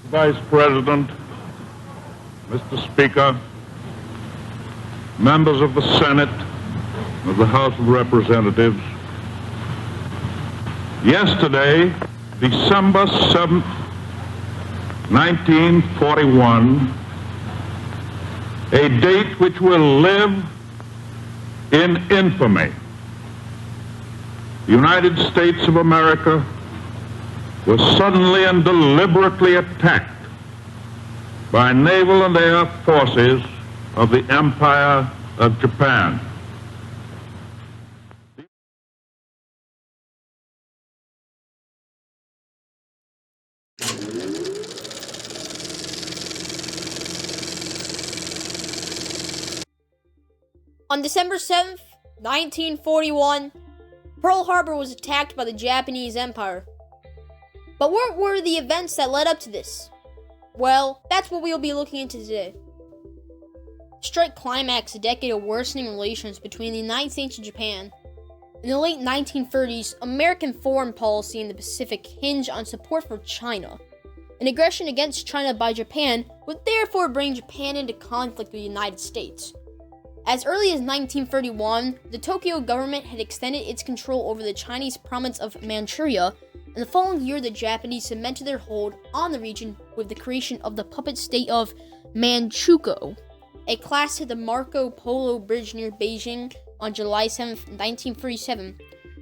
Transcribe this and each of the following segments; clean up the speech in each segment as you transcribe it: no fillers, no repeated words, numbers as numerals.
Vice President, Mr. Speaker, members of the Senate, of the House of Representatives, yesterday, December 7th, 1941, a date which will live in infamy. The United States of America was suddenly and deliberately attacked by naval and air forces of the Empire of Japan. On December 7th, 1941, Pearl Harbor was attacked by the Japanese Empire. But what were the events that led up to this? Well, that's what we'll be looking into today. Strike climaxed a decade of worsening relations between the United States and Japan. In the late 1930s, American foreign policy in the Pacific hinged on support for China. An aggression against China by Japan would therefore bring Japan into conflict with the United States. As early as 1931, the Tokyo government had extended its control over the Chinese province of Manchuria, and the following year the Japanese cemented their hold on the region with the creation of the puppet state of Manchukuo. A clash at the Marco Polo Bridge near Beijing on July 7, 1947,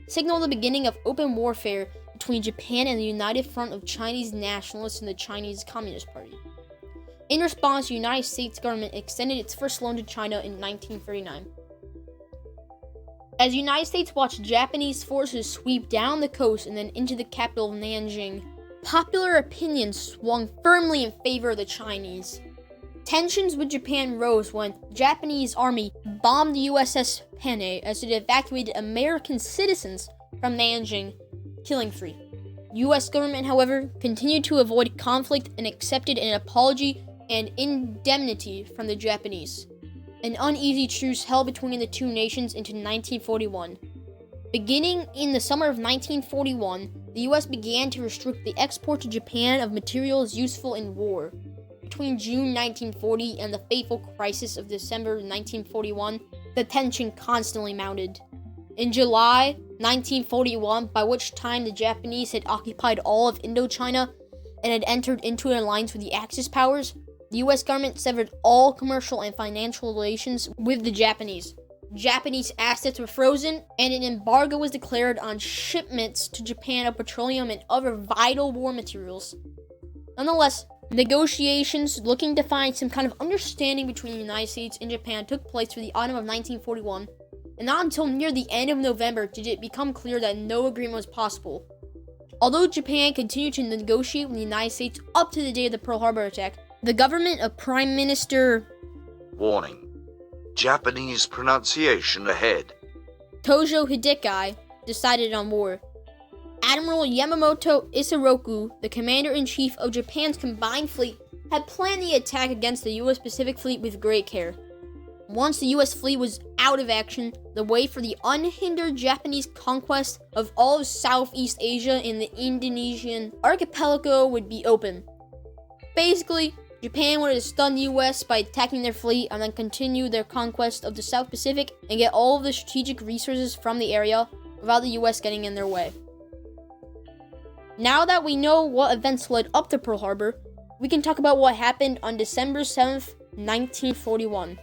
signaled the beginning of open warfare between Japan and the United Front of Chinese Nationalists and the Chinese Communist Party. In response, the United States government extended its first loan to China in 1939. As the United States watched Japanese forces sweep down the coast and then into the capital of Nanjing, popular opinion swung firmly in favor of the Chinese. Tensions with Japan rose when the Japanese army bombed the USS Panay as it evacuated American citizens from Nanjing, killing 3. The US government, however, continued to avoid conflict and accepted an apology and indemnity from the Japanese. An uneasy truce held between the two nations into 1941. Beginning in the summer of 1941, the US began to restrict the export to Japan of materials useful in war. Between June 1940 and the fateful crisis of December 1941, the tension constantly mounted. In July 1941, by which time the Japanese had occupied all of Indochina and had entered into an alliance with the Axis powers, the US government severed all commercial and financial relations with the Japanese. Japanese assets were frozen, and an embargo was declared on shipments to Japan of petroleum and other vital war materials. Nonetheless, negotiations looking to find some kind of understanding between the United States and Japan took place for the autumn of 1941, and not until near the end of November did it become clear that no agreement was possible. Although Japan continued to negotiate with the United States up to the day of the Pearl Harbor attack, the government of Prime Minister Warning. Japanese pronunciation ahead. Tojo Hideki decided on war. Admiral Yamamoto Isoroku, the commander-in-chief of Japan's combined fleet, had planned the attack against the US Pacific Fleet with great care. Once the US fleet was out of action, the way for the unhindered Japanese conquest of all of Southeast Asia and the Indonesian archipelago would be open. Basically, Japan wanted to stun the US by attacking their fleet and then continue their conquest of the South Pacific and get all of the strategic resources from the area without the US getting in their way. Now that we know what events led up to Pearl Harbor, we can talk about what happened on December 7th, 1941.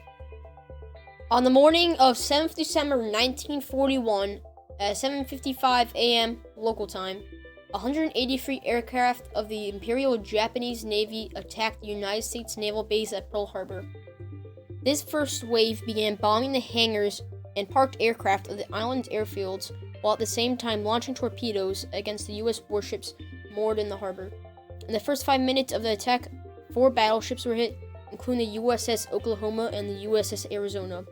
On the morning of 7th December 1941, at 7:55 a.m. local time, 183 aircraft of the Imperial Japanese Navy attacked the United States naval base at Pearl Harbor. This first wave began bombing the hangars and parked aircraft of the island's airfields, while at the same time launching torpedoes against the U.S. warships moored in the harbor. In the first 5 minutes of the attack, 4 battleships were hit, including the USS Oklahoma and the USS Arizona.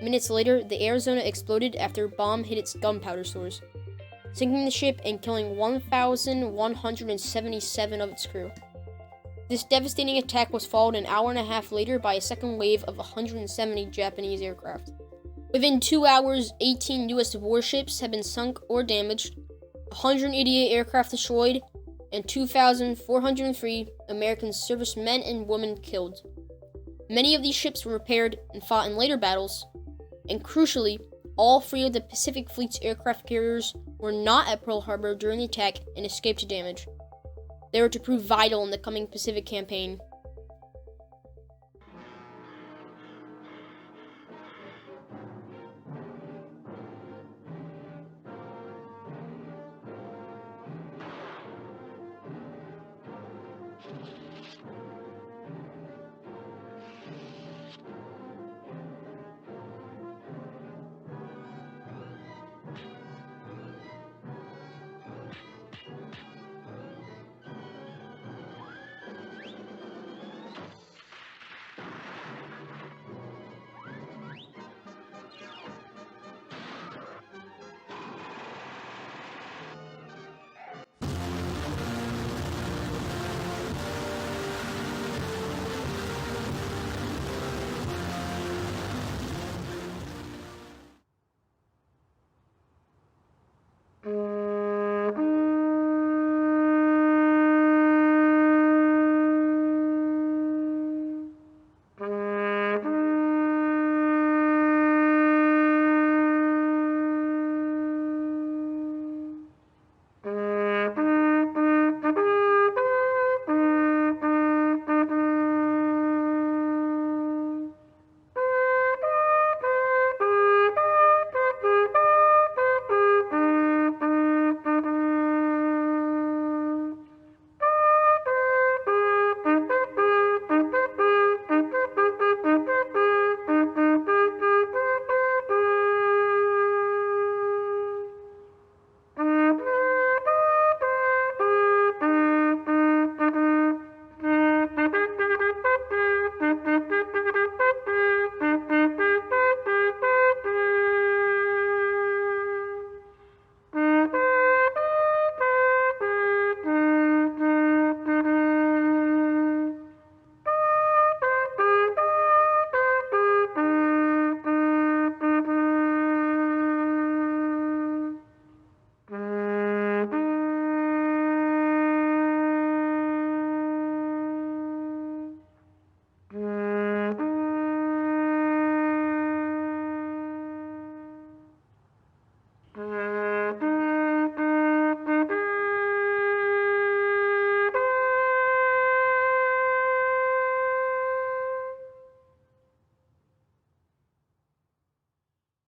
Minutes later, the Arizona exploded after a bomb hit its gunpowder stores, sinking the ship and killing 1,177 of its crew. This devastating attack was followed an hour and a half later by a second wave of 170 Japanese aircraft. Within 2 hours, 18 U.S. warships had been sunk or damaged, 188 aircraft destroyed, and 2,403 American servicemen and women killed. Many of these ships were repaired and fought in later battles, and crucially, all 3 of the Pacific Fleet's aircraft carriers were not at Pearl Harbor during the attack and escaped damage. They were to prove vital in the coming Pacific campaign.